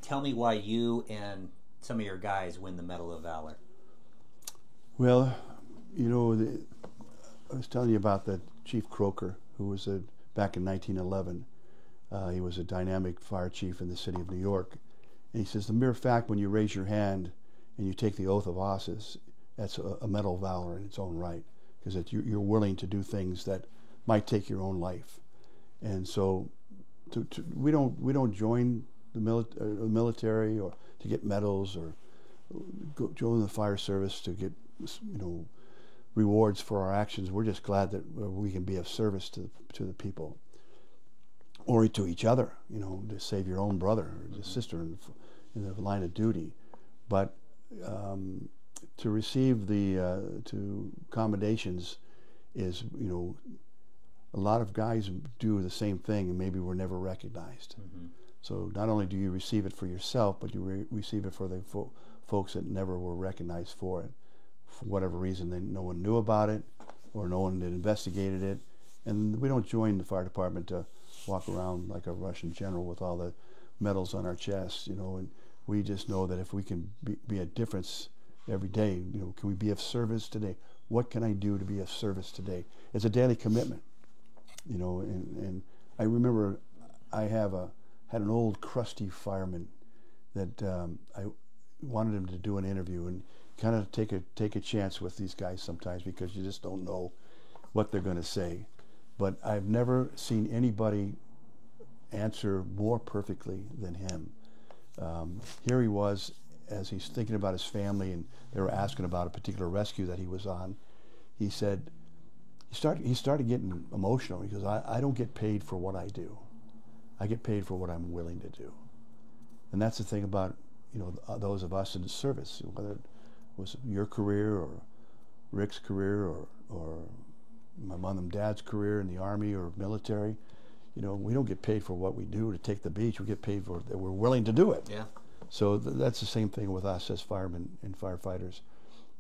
tell me why you and some of your guys win the Medal of Valor. Well, I was telling you about the Chief Croker, who was back in 1911. He was a dynamic fire chief in the city of New York. And he says, the mere fact when you raise your hand and you take the oath of office, that's a Medal of Valor in its own right, because you're willing to do things that might take your own life. And so we don't join the military or to get medals or join the fire service to get rewards for our actions. We're just glad that we can be of service to the people, or to each other, to save your own brother or sister in the line of duty. But to receive to commendations is, a lot of guys do the same thing and maybe were never recognized. Mm-hmm. So not only do you receive it for yourself, but you receive it for the folks that never were recognized for it. For whatever reason, no one knew about it, or no one had investigated it. And we don't join the fire department to walk around like a Russian general with all the medals on our chests, and we just know that if we can be a difference every day, can we be of service today? What can I do to be of service today? It's a daily commitment, and I remember I had an old crusty fireman that I wanted him to do an interview, and kind of take a chance with these guys sometimes, because you just don't know what they're going to say. But I've never seen anybody answer more perfectly than him. Here he was, as he's thinking about his family, and they were asking about a particular rescue that he was on. He said, he started getting emotional. He goes, I don't get paid for what I do. I get paid for what I'm willing to do. And that's the thing about, those of us in the service, whether it was your career or Rick's career or my mom and dad's career in the Army or military, we don't get paid for what we do to take the beach. We get paid for that we're willing to do it. Yeah. So that's the same thing with us as firemen and firefighters.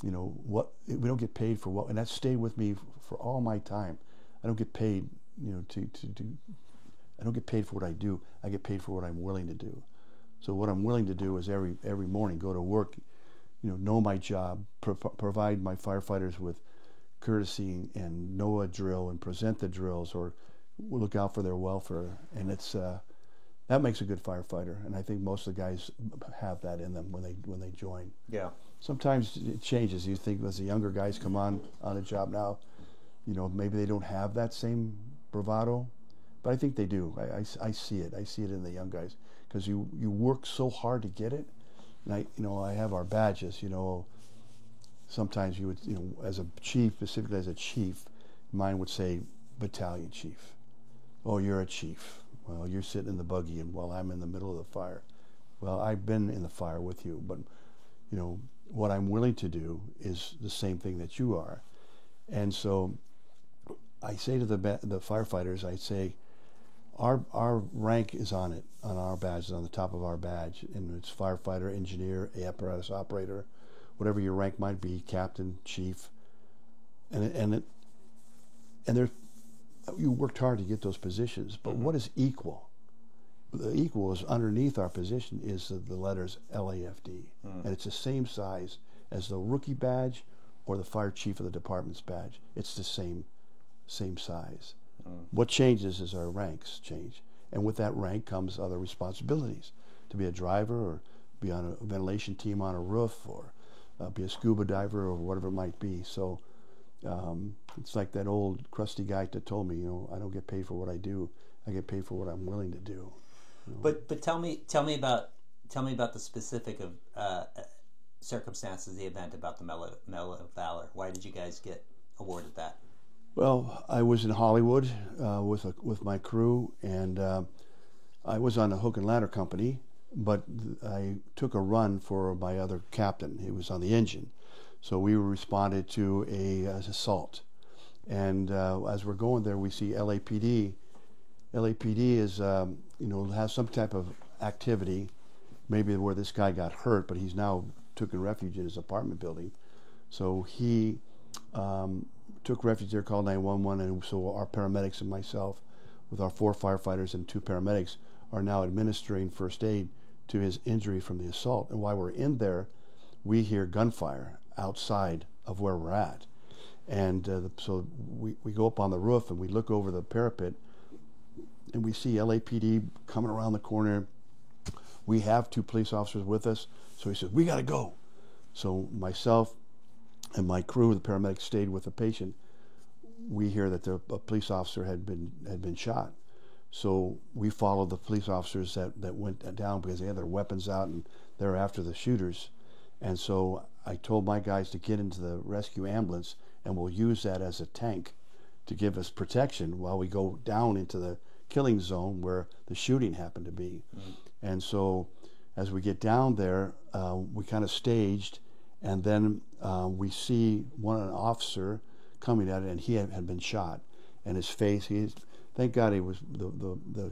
We don't get paid for what, and that stayed with me for all my time. I don't get paid, I don't get paid for what I do. I get paid for what I'm willing to do. So what I'm willing to do is every morning go to work, know my job, provide my firefighters with courtesy and know a drill and present the drills, or look out for their welfare. And it's that makes a good firefighter. And I think most of the guys have that in them when they join. Yeah. Sometimes it changes. You think as the younger guys come on a job now, maybe they don't have that same bravado, but I think they do. I see it. I see it in the young guys, because you work so hard to get it. And I have our badges. Sometimes you would, as a chief, specifically as a chief, mine would say battalion chief. Oh, you're a chief. Well, you're sitting in the buggy, and while I'm in the middle of the fire. Well, I've been in the fire with you, but what I'm willing to do is the same thing that you are. And so I say to the firefighters, I say, our rank is on our badge, on the top of our badge, and it's firefighter, engineer, apparatus operator, whatever your rank might be, captain, chief, and you worked hard to get those positions. But what is equal? The equal is underneath our position is the letters LAFD, and it's the same size as the rookie badge or the fire chief of the department's badge. It's the same size. What changes is our ranks change, and with that rank comes other responsibilities: to be a driver, or be on a ventilation team on a roof, or be a scuba diver, or whatever it might be. So it's like that old crusty guy that told me, I don't get paid for what I do. I get paid for what I'm willing to do. But tell me about the specific of circumstances of the event, about the Medal of Valor. Why did you guys get awarded that? Well, I was in Hollywood with my crew, and I was on a hook and ladder company, but I took a run for my other captain. He was on the engine, so we responded to an assault. And as we're going there, we see LAPD. LAPD is has some type of activity, maybe where this guy got hurt, but he's now taken refuge in his apartment building. So he took refuge there, called 911, and so our paramedics and myself, with our 4 firefighters and 2 paramedics, are now administering first aid to his injury from the assault. And while we're in there, we hear gunfire outside of where we're at. And so we go up on the roof and we look over the parapet and we see LAPD coming around the corner. We have 2 police officers with us. So he says, we got to go. So myself and my crew, the paramedics, stayed with the patient. We hear that a police officer had been shot. So we followed the police officers that went down because they had their weapons out and they're after the shooters. And so I told my guys to get into the rescue ambulance and we'll use that as a tank to give us protection while we go down into the killing zone where the shooting happened to be. Mm-hmm. And so as we get down there, we kind of staged, and then we see an officer coming at it, and he had been shot. And his face, thank God he was the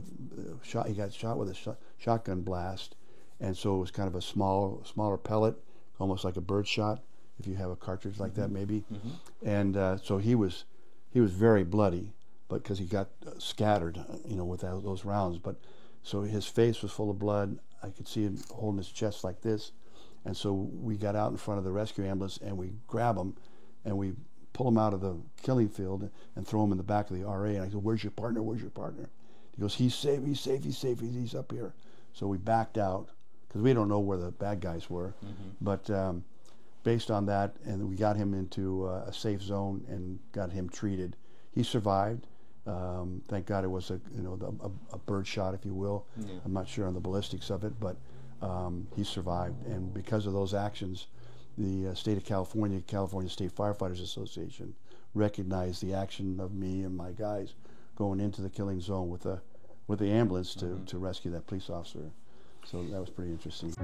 shot. He got shot with a shotgun blast, and so it was kind of a smaller pellet, almost like a bird shot, if you have a cartridge like that, maybe. Mm-hmm. And so he was very bloody, but because he got scattered, with those rounds. But so his face was full of blood. I could see him holding his chest like this, and so we got out in front of the rescue ambulance and we grab him, and we pull him out of the killing field and throw him in the back of the RA. And I said, "Where's your partner? Where's your partner?" He goes, "He's safe. He's safe. He's safe. He's up here." So we backed out because we don't know where the bad guys were. Mm-hmm. But based on that, and we got him into a safe zone and got him treated. He survived. Thank God it was a bird shot, if you will. Yeah. I'm not sure on the ballistics of it, but he survived. And because of those actions, the state of California State Firefighters Association recognized the action of me and my guys going into the killing zone with the ambulance to rescue that police officer. So that was pretty interesting.